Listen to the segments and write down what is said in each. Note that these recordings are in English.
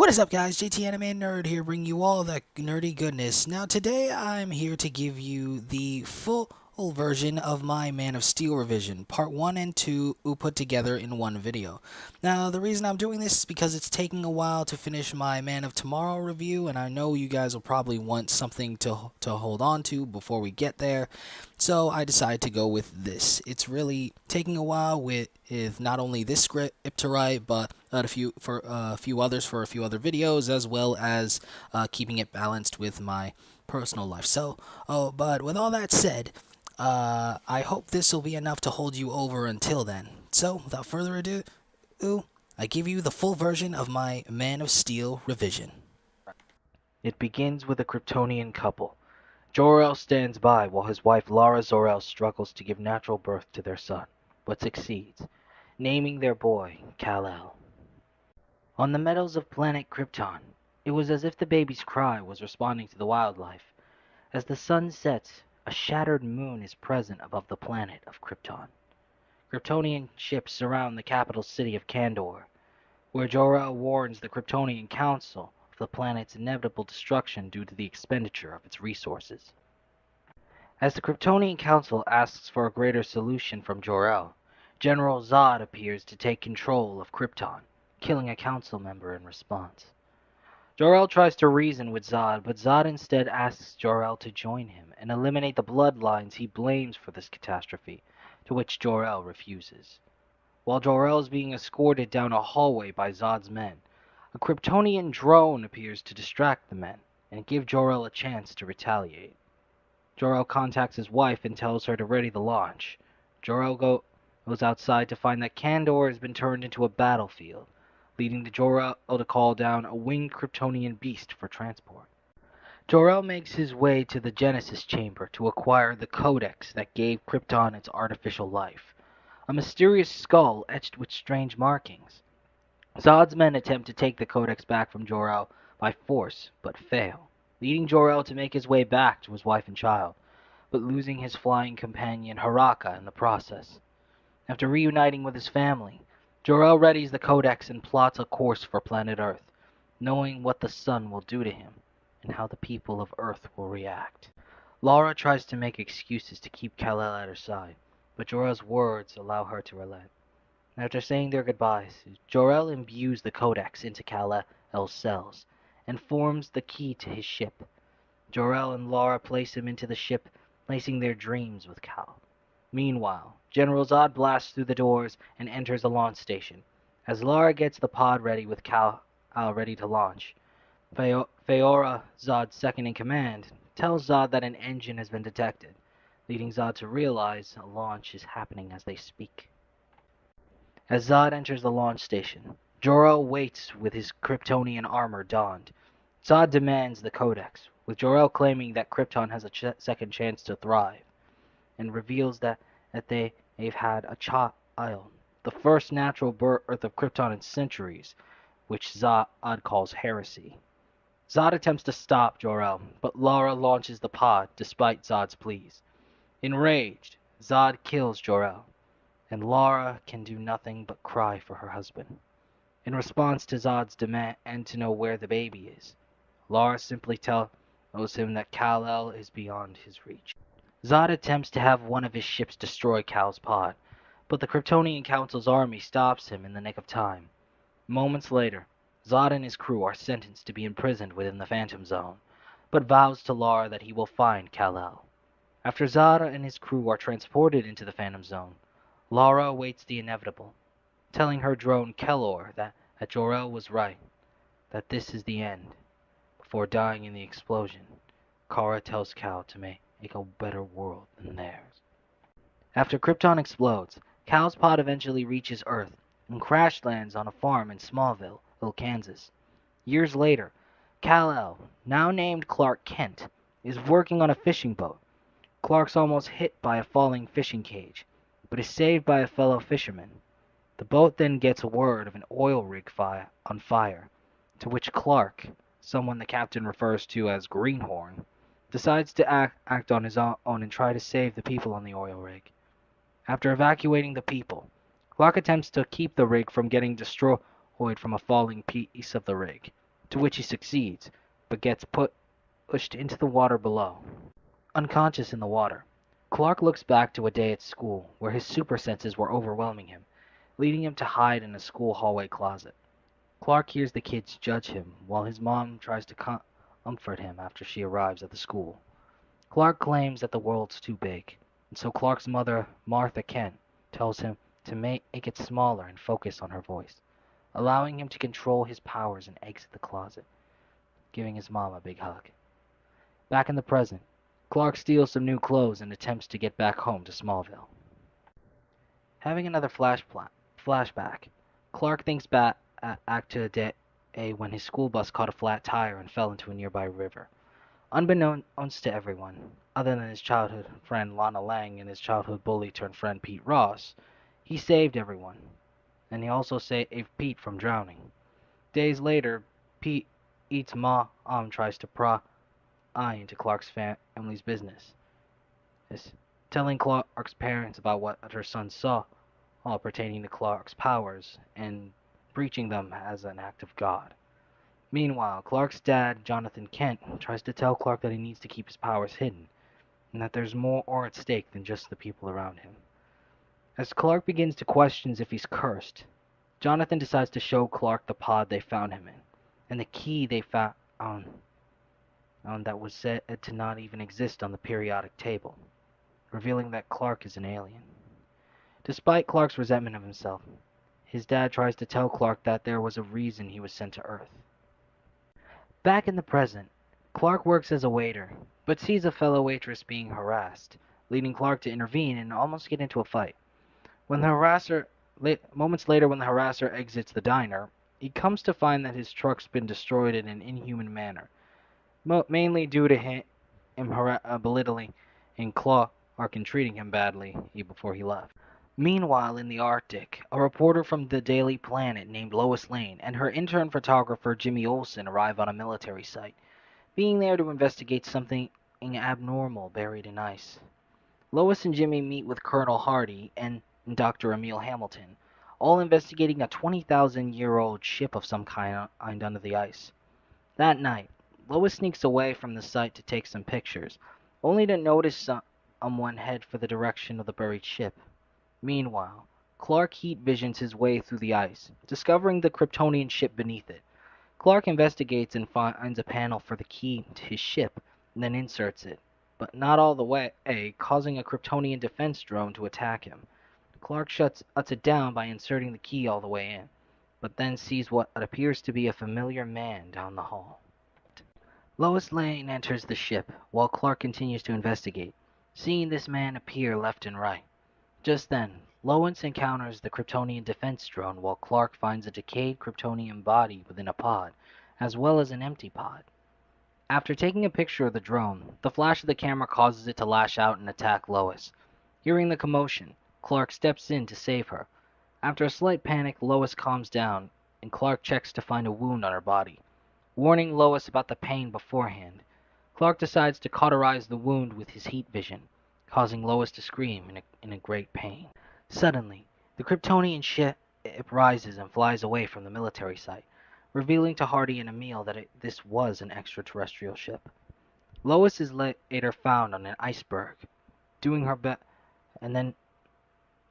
What is up, guys? JT Anime Nerd here, bringing you all that nerdy goodness. Now, today I'm here to give you the full version of my Man of Steel revision, part 1 and 2 put together in one video. Now, the reason I'm doing this is because it's taking a while to finish my Man of Tomorrow review, and I know you guys will probably want something to hold on to before we get there, so I decided to go with this. It's really taking a while with not only this script to write, but a few others for a few other videos, as well as keeping it balanced with my personal life. But with all that said, I hope this will be enough to hold you over until then. So, without further ado, I give you the full version of my Man of Steel revision. It begins with a Kryptonian couple. Jor-El stands by while his wife Lara Zor-El struggles to give natural birth to their son, but succeeds, naming their boy Kal-El. On the meadows of planet Krypton, it was as if the baby's cry was responding to the wildlife. As the sun sets, a shattered moon is present above the planet of Krypton. Kryptonian ships surround the capital city of Kandor, where Jor-El warns the Kryptonian Council of the planet's inevitable destruction due to the expenditure of its resources. As the Kryptonian Council asks for a greater solution from Jor-El, General Zod appears to take control of Krypton, killing a council member in response. Jor-El tries to reason with Zod, but Zod instead asks Jor-El to join him and eliminate the bloodlines he blames for this catastrophe, to which Jor-El refuses. While Jor-El is being escorted down a hallway by Zod's men, a Kryptonian drone appears to distract the men and give Jor-El a chance to retaliate. Jor-El contacts his wife and tells her to ready the launch. Jor-El goes outside to find that Kandor has been turned into a battlefield, leading to Jor-El to call down a winged Kryptonian beast for transport. Jor-El makes his way to the Genesis Chamber to acquire the codex that gave Krypton its artificial life, a mysterious skull etched with strange markings. Zod's men attempt to take the codex back from Jor-El by force, but fail, leading Jor-El to make his way back to his wife and child, but losing his flying companion Haraka in the process. After reuniting with his family, Jor-El readies the codex and plots a course for planet Earth, knowing what the sun will do to him and how the people of Earth will react. Lara tries to make excuses to keep Kal-El at her side, but Jor-El's words allow her to relent. After saying their goodbyes, Jor-El imbues the codex into Kal-El's cells and forms the key to his ship. Jor-El and Lara place him into the ship, placing their dreams with Kal. Meanwhile, General Zod blasts through the doors and enters the launch station. As Lara gets the pod ready with Kal ready to launch, Feora, Zod's second in command, tells Zod that an engine has been detected, leading Zod to realize a launch is happening as they speak. As Zod enters the launch station, Jor-El waits with his Kryptonian armor donned. Zod demands the codex, with Jor-El claiming that Krypton has a second chance to thrive, and reveals that they've had a child, the first natural birth of Krypton in centuries, which Zod calls heresy. Zod attempts to stop Jor-El, but Lara launches the pod despite Zod's pleas. Enraged, Zod kills Jor-El, and Lara can do nothing but cry for her husband. In response to Zod's demand to know where the baby is, Lara simply tells him that Kal-El is beyond his reach. Zod attempts to have one of his ships destroy Kal's pod, but the Kryptonian Council's army stops him in the nick of time. Moments later, Zod and his crew are sentenced to be imprisoned within the Phantom Zone, but vows to Lara that he will find Kal-El. After Zod and his crew are transported into the Phantom Zone, Lara awaits the inevitable, telling her drone Kelor that Jor-El was right, that this is the end. Before dying in the explosion, Kara tells Kal to make a better world than theirs. After Krypton explodes, Kal's pod eventually reaches Earth and crash lands on a farm in Smallville, Kansas. Years later, Kal-El, now named Clark Kent, is working on a fishing boat. Clark's almost hit by a falling fishing cage, but is saved by a fellow fisherman. The boat then gets word of an oil rig on fire, to which Clark, someone the captain refers to as Greenhorn, decides to act on his own and try to save the people on the oil rig. After evacuating the people, Clark attempts to keep the rig from getting destroyed from a falling piece of the rig, to which he succeeds, but gets pushed into the water below. Unconscious in the water, Clark looks back to a day at school where his super senses were overwhelming him, leading him to hide in a school hallway closet. Clark hears the kids judge him while his mom tries to comfort him after she arrives at the school. Clark claims that the world's too big, and so Clark's mother, Martha Kent, tells him to make it smaller and focus on her voice, allowing him to control his powers and exit the closet, giving his mom a big hug. Back in the present, Clark steals some new clothes and attempts to get back home to Smallville. Having another flashback, Clark thinks back to a day when his school bus caught a flat tire and fell into a nearby river. Unbeknownst to everyone, other than his childhood friend Lana Lang and his childhood bully turned friend Pete Ross, he saved everyone, and he also saved Pete from drowning. Days later, Pete's mom tries to pry into Clark's family's business, telling Clark's parents about what her son saw, all pertaining to Clark's powers, and breaching them as an act of God. Meanwhile, Clark's dad, Jonathan Kent, tries to tell Clark that he needs to keep his powers hidden, and that there's more at stake than just the people around him. As Clark begins to question if he's cursed, Jonathan decides to show Clark the pod they found him in, and the key they found that was said to not even exist on the periodic table, revealing that Clark is an alien. Despite Clark's resentment of himself, his dad tries to tell Clark that there was a reason he was sent to Earth. Back in the present, Clark works as a waiter, but sees a fellow waitress being harassed, leading Clark to intervene and almost get into a fight. Moments later, when the harasser exits the diner, he comes to find that his truck's been destroyed in an inhuman manner, mainly due to him belittling and Clark and treating him badly before he left. Meanwhile, in the Arctic, a reporter from the Daily Planet named Lois Lane and her intern photographer Jimmy Olsen arrive on a military site, being there to investigate something abnormal buried in ice. Lois and Jimmy meet with Colonel Hardy and Dr. Emil Hamilton, all investigating a 20,000-year-old ship of some kind under the ice. That night, Lois sneaks away from the site to take some pictures, only to notice someone head for the direction of the buried ship. Meanwhile, Clark heat visions his way through the ice, discovering the Kryptonian ship beneath it. Clark investigates and finds a panel for the key to his ship, and then inserts it, but not all the way, causing a Kryptonian defense drone to attack him. Clark shuts it down by inserting the key all the way in, but then sees what appears to be a familiar man down the hall. Lois Lane enters the ship, while Clark continues to investigate, seeing this man appear left and right. Just then, Lois encounters the Kryptonian defense drone while Clark finds a decayed Kryptonian body within a pod, as well as an empty pod. After taking a picture of the drone, the flash of the camera causes it to lash out and attack Lois. Hearing the commotion, Clark steps in to save her. After a slight panic, Lois calms down, and Clark checks to find a wound on her body. Warning Lois about the pain beforehand, Clark decides to cauterize the wound with his heat vision, causing Lois to scream in a great pain. Suddenly, the Kryptonian ship rises and flies away from the military site, revealing to Hardy and Emil that this was an extraterrestrial ship. Lois is later found on an iceberg, doing her best, and then,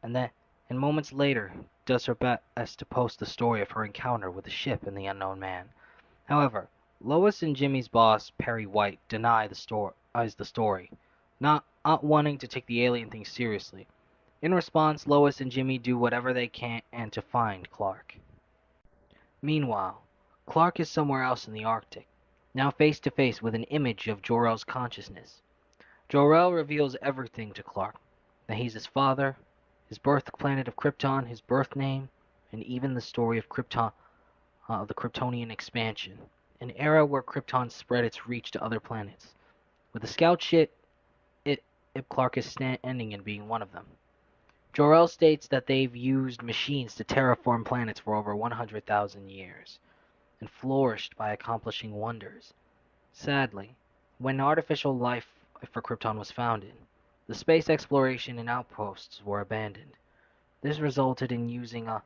and moments later, does her best to post the story of her encounter with the ship and the unknown man. However, Lois and Jimmy's boss, Perry White, denies the story, not wanting to take the alien thing seriously. In response, Lois and Jimmy do whatever they can to find Clark. Meanwhile, Clark is somewhere else in the Arctic, now face to face with an image of Jor-El's consciousness. Jor-El reveals everything to Clark, that he's his father, his birth planet of Krypton, his birth name, and even the story of Krypton, the Kryptonian expansion, an era where Krypton spread its reach to other planets. With the scout ship, Clark is standing and being one of them. Jor-El states that they've used machines to terraform planets for over 100,000 years, and flourished by accomplishing wonders. Sadly, when artificial life for Krypton was founded, the space exploration and outposts were abandoned. This resulted in using up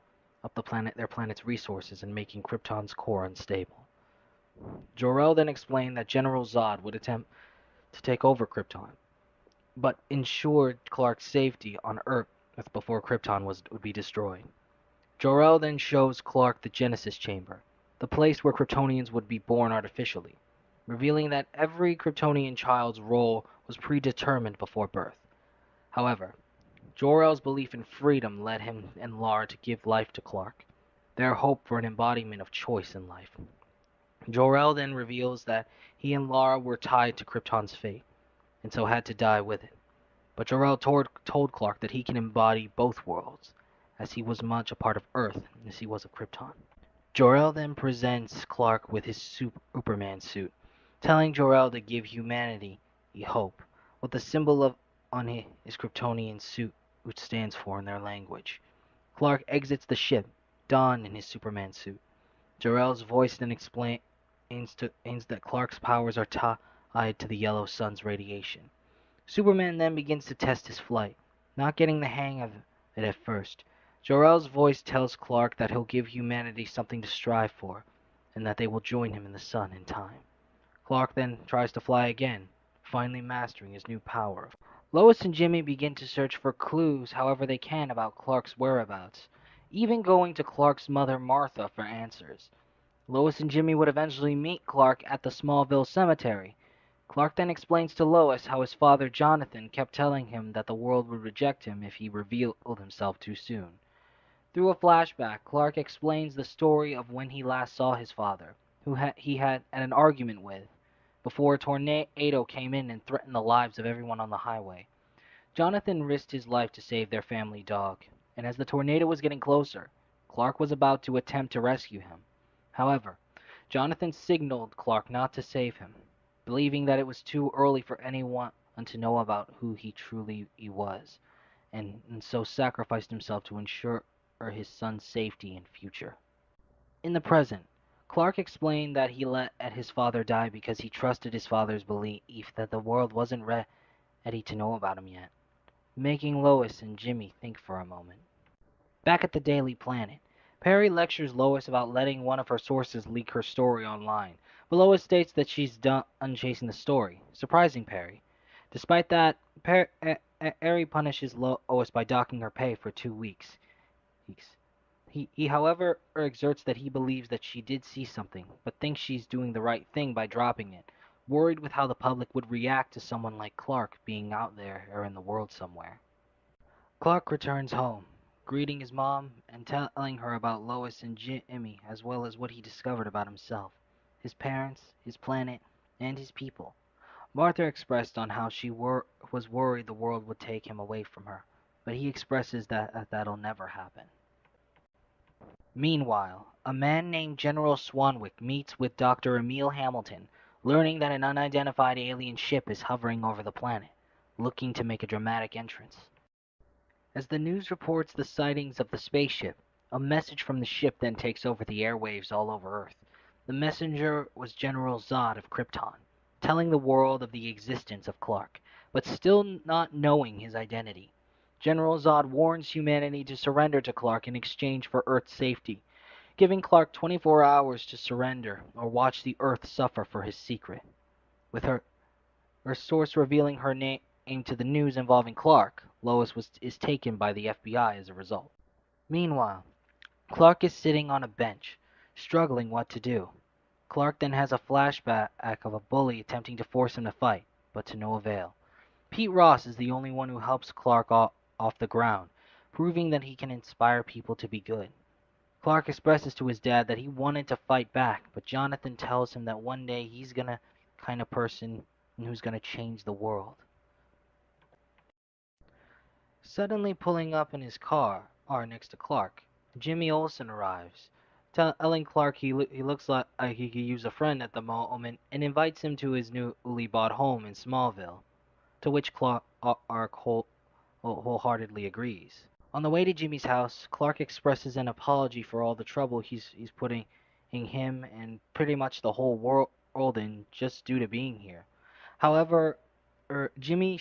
their planet's resources and making Krypton's core unstable. Jor-El then explained that General Zod would attempt to take over Krypton, but ensured Clark's safety on Earth before Krypton would be destroyed. Jor-El then shows Clark the Genesis Chamber, the place where Kryptonians would be born artificially, revealing that every Kryptonian child's role was predetermined before birth. However, Jor-El's belief in freedom led him and Lara to give life to Clark, their hope for an embodiment of choice in life. Jor-El then reveals that he and Lara were tied to Krypton's fate, and so had to die with it. But Jor-El told Clark that he can embody both worlds, as he was much a part of Earth as he was of Krypton. Jor-El then presents Clark with his Superman suit, telling Jor-El to give humanity a hope, what the symbol on his Kryptonian suit stands for in their language. Clark exits the ship, donned in his Superman suit. Jor-El's voice then explains that Clark's powers are tied to the yellow sun's radiation. Superman then begins to test his flight, not getting the hang of it at first. Jor-El's voice tells Clark that he'll give humanity something to strive for, and that they will join him in the sun in time. Clark then tries to fly again, finally mastering his new power. Lois and Jimmy begin to search for clues however they can about Clark's whereabouts, even going to Clark's mother Martha for answers. Lois and Jimmy would eventually meet Clark at the Smallville cemetery. Clark then explains to Lois how his father Jonathan kept telling him that the world would reject him if he revealed himself too soon. Through a flashback, Clark explains the story of when he last saw his father, who he had an argument with, before a tornado came in and threatened the lives of everyone on the highway. Jonathan risked his life to save their family dog, and as the tornado was getting closer, Clark was about to attempt to rescue him. However, Jonathan signaled Clark not to save him, believing that it was too early for anyone to know about who he truly was, and so sacrificed himself to ensure his son's safety and future. In the present, Clark explained that he let his father die because he trusted his father's belief that the world wasn't ready to know about him yet, making Lois and Jimmy think for a moment. Back at the Daily Planet, Perry lectures Lois about letting one of her sources leak her story online, but Lois states that she's done chasing the story, surprising Perry. Despite that, Perry punishes Lois by docking her pay for 2 weeks. He, however, exerts that he believes that she did see something, but thinks she's doing the right thing by dropping it, worried with how the public would react to someone like Clark being out there or in the world somewhere. Clark returns home, greeting his mom and telling her about Lois and Jimmy, as well as what he discovered about himself, his parents, his planet, and his people. Martha expressed on how she was worried the world would take him away from her, but he expresses that that'll never happen. Meanwhile, a man named General Swanwick meets with Dr. Emil Hamilton, learning that an unidentified alien ship is hovering over the planet, looking to make a dramatic entrance. As the news reports the sightings of the spaceship, a message from the ship then takes over the airwaves all over Earth. The messenger was General Zod of Krypton, telling the world of the existence of Clark, but still not knowing his identity. General Zod warns humanity to surrender to Clark in exchange for Earth's safety, giving Clark 24 hours to surrender or watch the Earth suffer for his secret. With her source revealing her name to the news involving Clark, Lois is taken by the FBI as a result. Meanwhile, Clark is sitting on a bench, struggling what to do. Clark then has a flashback of a bully attempting to force him to fight, but to no avail. Pete Ross is the only one who helps Clark off the ground, proving that he can inspire people to be good. Clark expresses to his dad that he wanted to fight back, but Jonathan tells him that one day he's gonna kind of person who's gonna change the world. Suddenly pulling up in his car, or next to Clark, Jimmy Olsen arrives, telling Clark he looks like he could use a friend at the moment and invites him to his newly bought home in Smallville, to which Clark wholeheartedly agrees. On the way to Jimmy's house, Clark expresses an apology for all the trouble he's putting in him and pretty much the whole world in just due to being here. However, Jimmy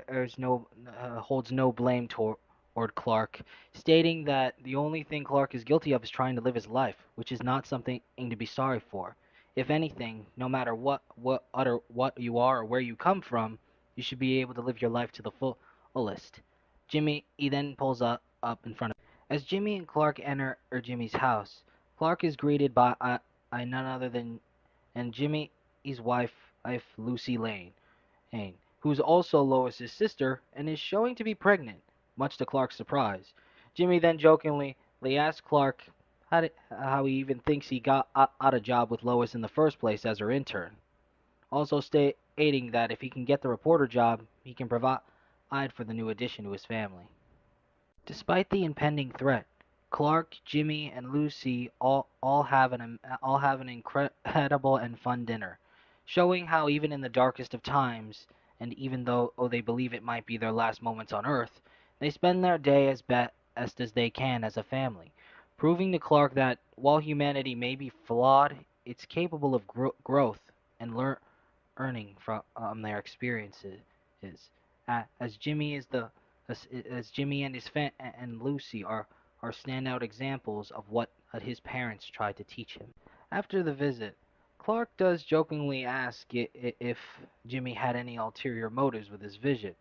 holds no blame toward Clark, stating that the only thing Clark is guilty of is trying to live his life, which is not something to be sorry for. If anything, no matter what you are or where you come from, you should be able to live your life to the fullest. Jimmy he then pulls up in front of. As Jimmy and Clark enter Jimmy's house, Clark is greeted by none other than and Jimmy's wife Lucy Lane, who's also Lois's sister and is showing to be pregnant, much to Clark's surprise. Jimmy then jokingly asks Clark how he even thinks he got out a job with Lois in the first place as her intern, also stating that if he can get the reporter job, he can provide for the new addition to his family. Despite the impending threat, Clark, Jimmy, and Lucy all have an incredible and fun dinner, showing how even in the darkest of times, and even though they believe it might be their last moments on Earth, they spend their day as best as they can as a family, proving to Clark that while humanity may be flawed, it's capable of growth and learning from their experiences. As Jimmy is the as Jimmy and and Lucy are standout examples of what his parents tried to teach him. After the visit, Clark does jokingly ask if Jimmy had any ulterior motives with his visit,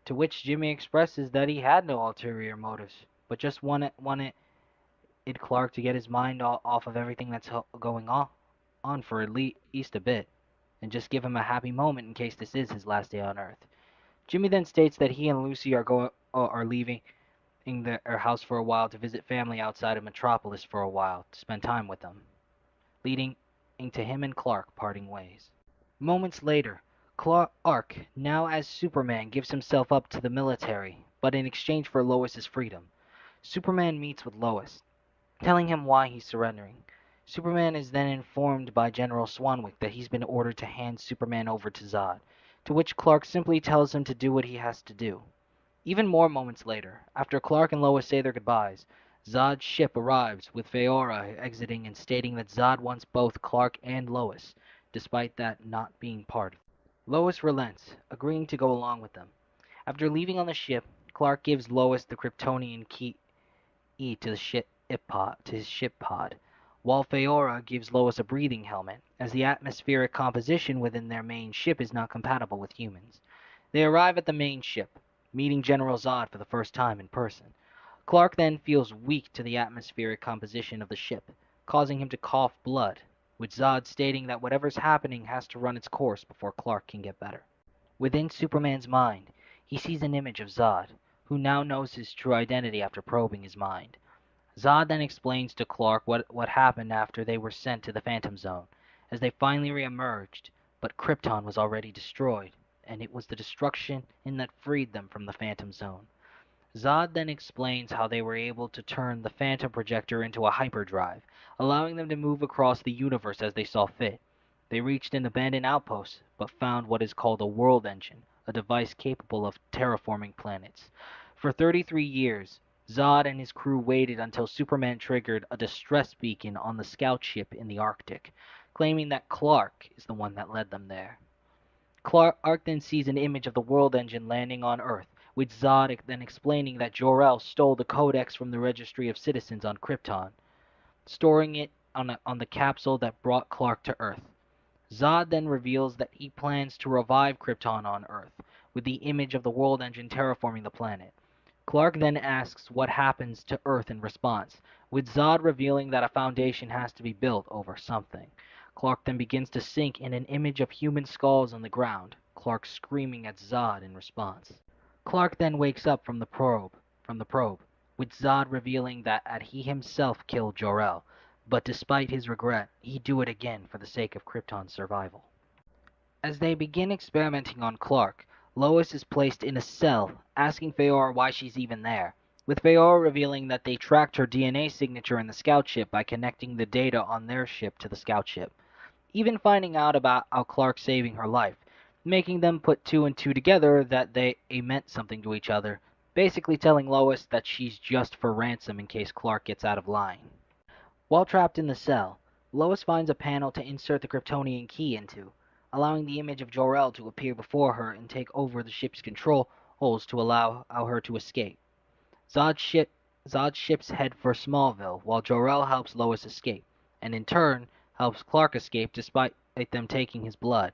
to which Jimmy expresses that he had no ulterior motives, but just wanted Clark to get his mind off of everything that's going on for at least a bit, and just give him a happy moment in case this is his last day on Earth. Jimmy then states that he and Lucy are leaving their house for a while to visit family outside of Metropolis for a while to spend time with them, leading to him and Clark parting ways. Moments later, Clark, now as Superman, gives himself up to the military, but in exchange for Lois's freedom. Superman meets with Lois, telling him why he's surrendering. Superman is then informed by General Swanwick that he's been ordered to hand Superman over to Zod, to which Clark simply tells him to do what he has to do. Even more moments later, after Clark and Lois say their goodbyes, Zod's ship arrives, with Faora exiting and stating that Zod wants both Clark and Lois, despite that not being part of it. Lois relents, agreeing to go along with them. After leaving on the ship, Clark gives Lois the Kryptonian key to his ship pod, while Faora gives Lois a breathing helmet, as the atmospheric composition within their main ship is not compatible with humans. They arrive at the main ship, meeting General Zod for the first time in person. Clark then feels weak to the atmospheric composition of the ship, causing him to cough blood, with Zod stating that whatever's happening has to run its course before Clark can get better. Within Superman's mind, he sees an image of Zod, who now knows his true identity after probing his mind. Zod then explains to Clark what happened after they were sent to the Phantom Zone, as they finally re-emerged, but Krypton was already destroyed, and it was the destruction that freed them from the Phantom Zone. Zod then explains how they were able to turn the Phantom Projector into a hyperdrive, allowing them to move across the universe as they saw fit. They reached an abandoned outpost, but found what is called a world engine, a device capable of terraforming planets. For 33 years, Zod and his crew waited until Superman triggered a distress beacon on the scout ship in the Arctic, claiming that Clark is the one that led them there. Clark then sees an image of the world engine landing on Earth, with Zod then explaining that Jor-El stole the codex from the Registry of Citizens on Krypton, storing it on the capsule that brought Clark to Earth. Zod then reveals that he plans to revive Krypton on Earth, with the image of the world engine terraforming the planet. Clark then asks what happens to Earth in response, with Zod revealing that a foundation has to be built over something. Clark then begins to sink in an image of human skulls on the ground, Clark screaming at Zod in response. Clark then wakes up from the probe, with Zod revealing that he himself killed Jor-El, but despite his regret, he'd do it again for the sake of Krypton's survival. As they begin experimenting on Clark, Lois is placed in a cell, asking Faora why she's even there, with Faora revealing that they tracked her DNA signature in the scout ship by connecting the data on their ship to the scout ship, even finding out about how Clark saving her life, making them put two and two together that they meant something to each other, basically telling Lois that she's just for ransom in case Clark gets out of line. While trapped in the cell, Lois finds a panel to insert the Kryptonian key into, allowing the image of Jor-El to appear before her and take over the ship's controls to allow her to escape. Zod's, ship, Zod's ships head for Smallville, while Jor-El helps Lois escape, and in turn, helps Clark escape despite them taking his blood.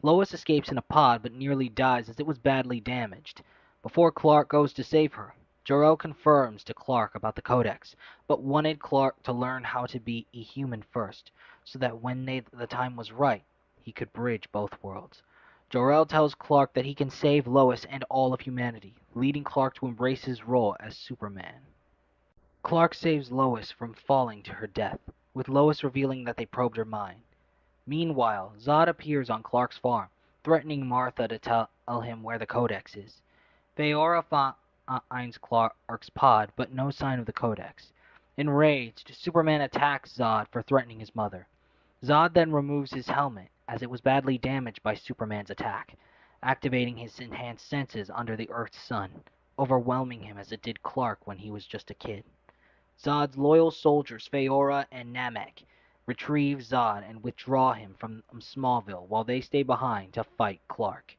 Lois escapes in a pod but nearly dies as it was badly damaged. Before Clark goes to save her, Jor-El confirms to Clark about the Codex, but wanted Clark to learn how to be a human first, so that when the time was right, he could bridge both worlds. Jor-El tells Clark that he can save Lois and all of humanity, leading Clark to embrace his role as Superman. Clark saves Lois from falling to her death, with Lois revealing that they probed her mind. Meanwhile, Zod appears on Clark's farm, threatening Martha to tell him where the Codex is. Feora finds Clark's pod, but no sign of the Codex. Enraged, Superman attacks Zod for threatening his mother. Zod then removes his helmet, as it was badly damaged by Superman's attack, activating his enhanced senses under the Earth's sun, overwhelming him as it did Clark when he was just a kid. Zod's loyal soldiers, Feora and Namek, retrieve Zod and withdraw him from Smallville while they stay behind to fight Clark.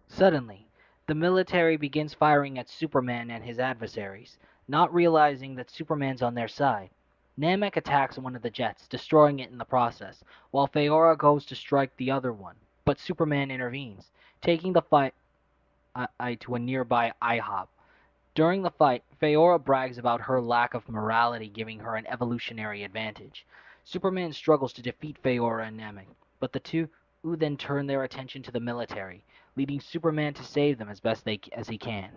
Suddenly, the military begins firing at Superman and his adversaries, not realizing that Superman's on their side. Namek attacks one of the jets, destroying it in the process, while Feora goes to strike the other one, but Superman intervenes, taking the fight to a nearby IHOP. During the fight, Feora brags about her lack of morality giving her an evolutionary advantage. Superman struggles to defeat Feora and Namek, but the two then turn their attention to the military, leading Superman to save them as he can.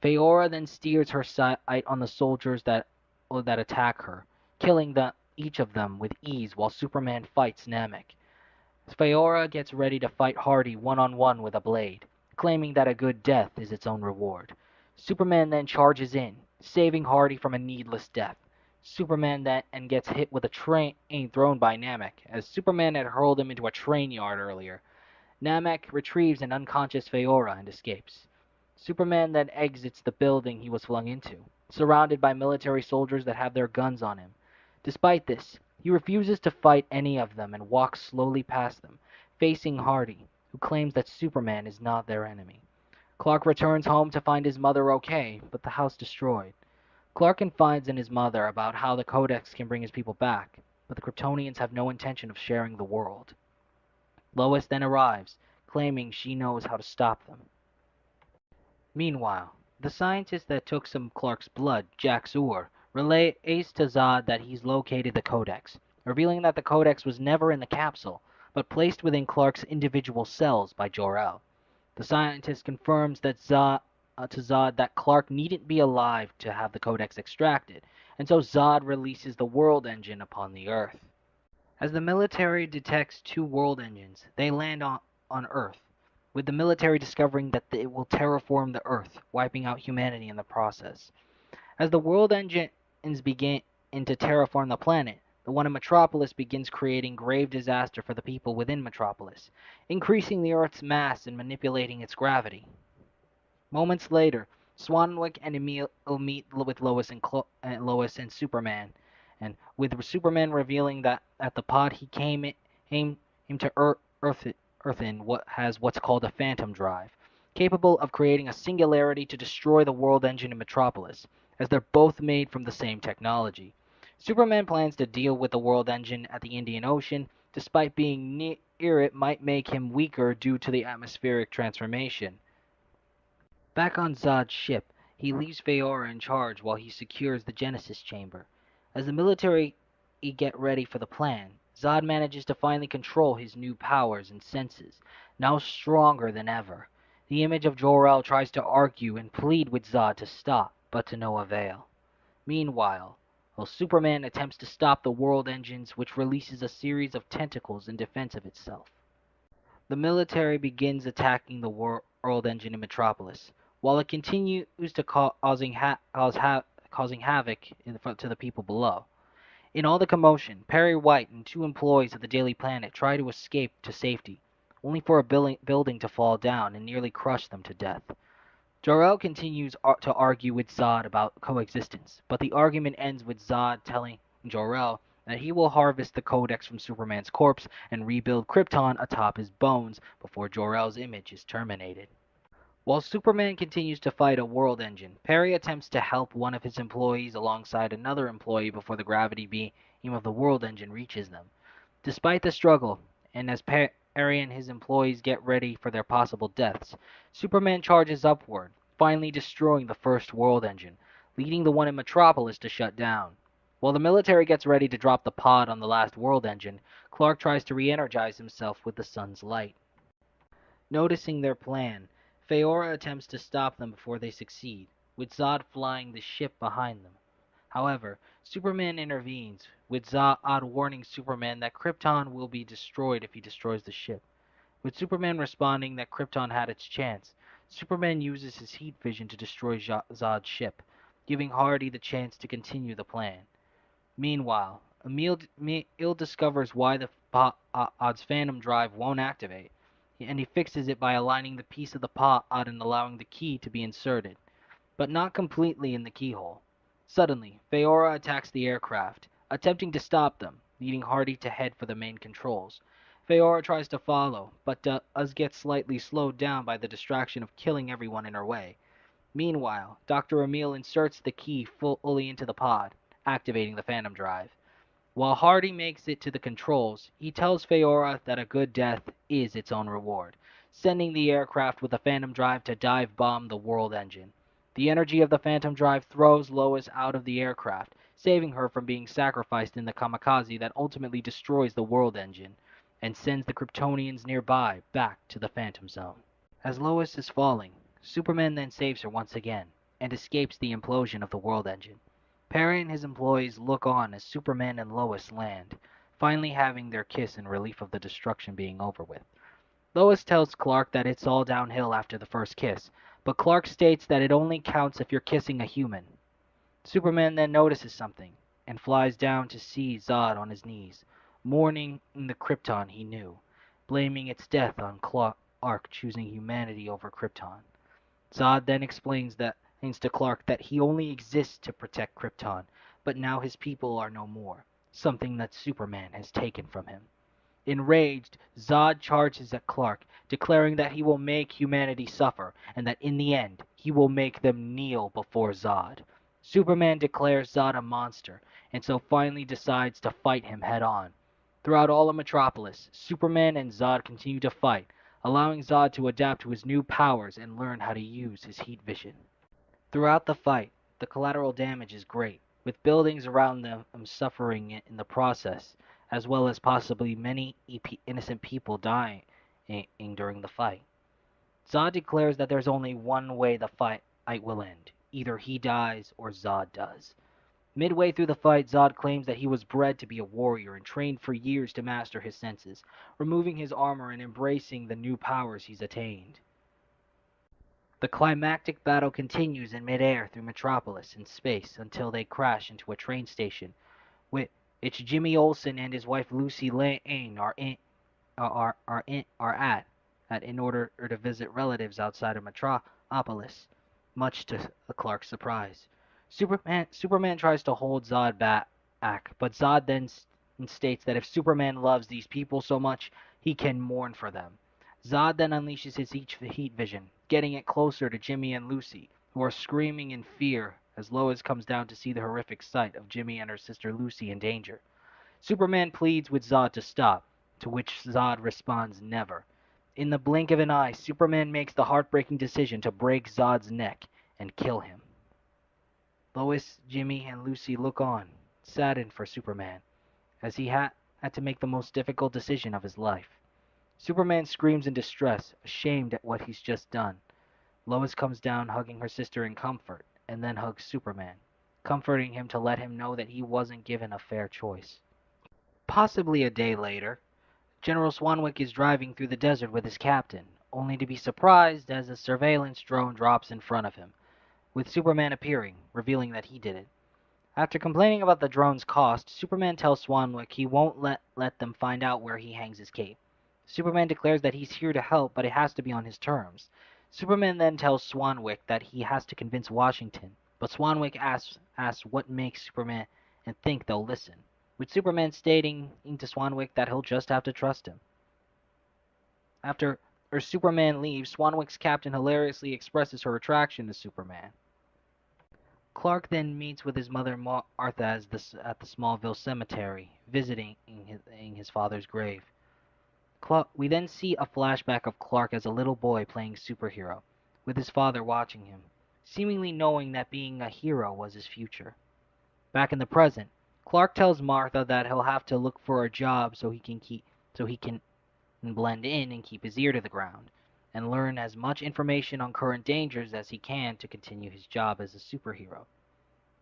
Feora then steers her sight on the soldiers that attack her, killing each of them with ease while Superman fights Namek. Feora gets ready to fight Hardy one-on-one with a blade, claiming that a good death is its own reward. Superman then charges in, saving Hardy from a needless death. Superman then gets hit with a train thrown by Namek, as Superman had hurled him into a train yard earlier. Namek retrieves an unconscious Feora and escapes. Superman then exits the building he was flung into, surrounded by military soldiers that have their guns on him. Despite this, he refuses to fight any of them and walks slowly past them, facing Hardy, who claims that Superman is not their enemy. Clark returns home to find his mother okay, but the house destroyed. Clark confides in his mother about how the Codex can bring his people back, but the Kryptonians have no intention of sharing the world. Lois then arrives, claiming she knows how to stop them. Meanwhile, the scientist that took some Clark's blood, Jack Ur, relays to Zod that he's located the Codex, revealing that the Codex was never in the capsule, but placed within Clark's individual cells by Jor-El. The scientist confirms that to Zod that Clark needn't be alive to have the Codex extracted, and so Zod releases the World Engine upon the Earth. As the military detects two world engines, they land on Earth, with the military discovering that it will terraform the Earth, wiping out humanity in the process. As the world engines begin to terraform the planet, the one in Metropolis begins creating grave disaster for the people within Metropolis, increasing the Earth's mass and manipulating its gravity. Moments later, Swanwick and Emil meet with Lois and Superman, and with Superman revealing that at the pod he came to Earth in what has what's called a phantom drive, capable of creating a singularity to destroy the world engine in Metropolis, as they're both made from the same technology. Superman plans to deal with the world engine at the Indian Ocean, despite being near it might make him weaker due to the atmospheric transformation. Back on Zod's ship, he leaves Feora in charge while he secures the Genesis chamber. As the military get ready for the plan, Zod manages to finally control his new powers and senses, now stronger than ever. The image of Jor-El tries to argue and plead with Zod to stop, but to no avail. Meanwhile, Superman attempts to stop the world engines, which releases a series of tentacles in defense of itself. The military begins attacking the world engine in Metropolis, while it continues to causing havoc to the people below. In all the commotion, Perry White and two employees of the Daily Planet try to escape to safety, only for a building to fall down and nearly crush them to death. Jor-El continues to argue with Zod about coexistence, but the argument ends with Zod telling Jor-El that he will harvest the Codex from Superman's corpse and rebuild Krypton atop his bones before Jor-El's image is terminated. While Superman continues to fight a world engine, Perry attempts to help one of his employees alongside another employee before the gravity beam of the world engine reaches them. Despite the struggle, and as Perry and his employees get ready for their possible deaths, Superman charges upward, finally destroying the first world engine, leading the one in Metropolis to shut down. While the military gets ready to drop the pod on the last world engine, Clark tries to re-energize himself with the sun's light. Noticing their plan, Feora attempts to stop them before they succeed, with Zod flying the ship behind them. However, Superman intervenes, with Zod warning Superman that Krypton will be destroyed if he destroys the ship. With Superman responding that Krypton had its chance, Superman uses his heat vision to destroy Zod's ship, giving Hardy the chance to continue the plan. Meanwhile, Emil discovers why the pod's phantom drive won't activate, and he fixes it by aligning the piece of the pod and allowing the key to be inserted, but not completely in the keyhole. Suddenly, Feora attacks the aircraft, attempting to stop them, leading Hardy to head for the main controls. Feora tries to follow, but does get slightly slowed down by the distraction of killing everyone in her way. Meanwhile, Dr. Emil inserts the key fully into the pod, activating the Phantom Drive. While Hardy makes it to the controls, he tells Feora that a good death is its own reward, sending the aircraft with the Phantom Drive to dive bomb the world engine. The energy of the Phantom Drive throws Lois out of the aircraft, saving her from being sacrificed in the kamikaze that ultimately destroys the world engine, and sends the Kryptonians nearby back to the Phantom Zone. As Lois is falling, Superman then saves her once again, and escapes the implosion of the world engine. Perry and his employees look on as Superman and Lois land, finally having their kiss in relief of the destruction being over with. Lois tells Clark that it's all downhill after the first kiss, but Clark states that it only counts if you're kissing a human. Superman then notices something, and flies down to see Zod on his knees, mourning the Krypton he knew, blaming its death on Clark choosing humanity over Krypton. Zod then explains to Clark that he only exists to protect Krypton, but now his people are no more, something that Superman has taken from him. Enraged, Zod charges at Clark, declaring that he will make humanity suffer, and that in the end, he will make them kneel before Zod. Superman declares Zod a monster, and so finally decides to fight him head on. Throughout all of Metropolis, Superman and Zod continue to fight, allowing Zod to adapt to his new powers and learn how to use his heat vision. Throughout the fight, the collateral damage is great, with buildings around them suffering in the process, as well as possibly many innocent people dying during the fight. Zod declares that there's only one way the fight will end. Either he dies or Zod does. Midway through the fight, Zod claims that he was bred to be a warrior and trained for years to master his senses, removing his armor and embracing the new powers he's attained. The climactic battle continues in midair through Metropolis and space until they crash into a train station, which Jimmy Olsen and his wife Lucy Lane are at in order to visit relatives outside of Metropolis, much to Clark's surprise. Superman tries to hold Zod back, but Zod then states that if Superman loves these people so much, he can mourn for them. Zod then unleashes his heat vision, getting it closer to Jimmy and Lucy, who are screaming in fear as Lois comes down to see the horrific sight of Jimmy and her sister Lucy in danger. Superman pleads with Zod to stop, to which Zod responds never. In the blink of an eye, Superman makes the heartbreaking decision to break Zod's neck and kill him. Lois, Jimmy, and Lucy look on, saddened for Superman, as he had to make the most difficult decision of his life. Superman screams in distress, ashamed at what he's just done. Lois comes down hugging her sister in comfort, and then hugs Superman, comforting him to let him know that he wasn't given a fair choice. Possibly a day later, General Swanwick is driving through the desert with his captain, only to be surprised as a surveillance drone drops in front of him, with Superman appearing, revealing that he did it. After complaining about the drone's cost, Superman tells Swanwick he won't let them find out where he hangs his cape. Superman declares that he's here to help, but it has to be on his terms. Superman then tells Swanwick that he has to convince Washington, but Swanwick asks what makes Superman and think they'll listen, with Superman stating to Swanwick that he'll just have to trust him. After Superman leaves, Swanwick's captain hilariously expresses her attraction to Superman. Clark then meets with his mother Martha at the Smallville cemetery, visiting his father's grave. We then see a flashback of Clark as a little boy playing superhero, with his father watching him, seemingly knowing that being a hero was his future. Back in the present, Clark tells Martha that he'll have to look for a job so he can blend in and keep his ear to the ground, and learn as much information on current dangers as he can to continue his job as a superhero.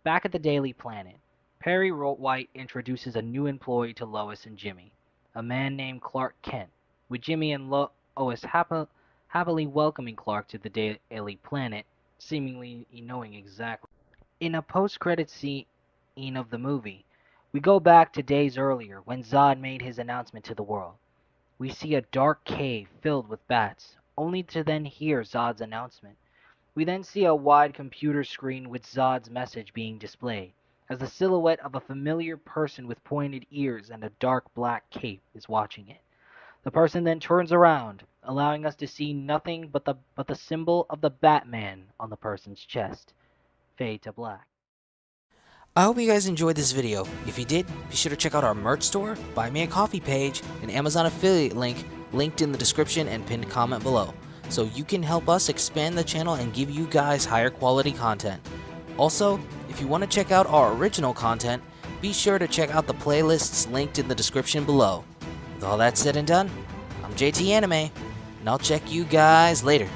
Back at the Daily Planet, Perry White introduces a new employee to Lois and Jimmy, a man named Clark Kent, with Jimmy and Lois happily welcoming Clark to the Daily Planet, seemingly knowing exactly. In a post-credit scene of the movie, we go back to days earlier when Zod made his announcement to the world. We see a dark cave filled with bats, only to then hear Zod's announcement. We then see a wide computer screen with Zod's message being displayed, as the silhouette of a familiar person with pointed ears and a dark black cape is watching it. The person then turns around, allowing us to see nothing but the symbol of the Batman on the person's chest. Fade to black. I hope you guys enjoyed this video. If you did, be sure to check out our merch store, Buy Me a Coffee page, and Amazon affiliate link linked in the description and pinned comment below, so you can help us expand the channel and give you guys higher quality content. Also, if you want to check out our original content, be sure to check out the playlists linked in the description below. With all that said and done, I'm JT Anime, and I'll check you guys later.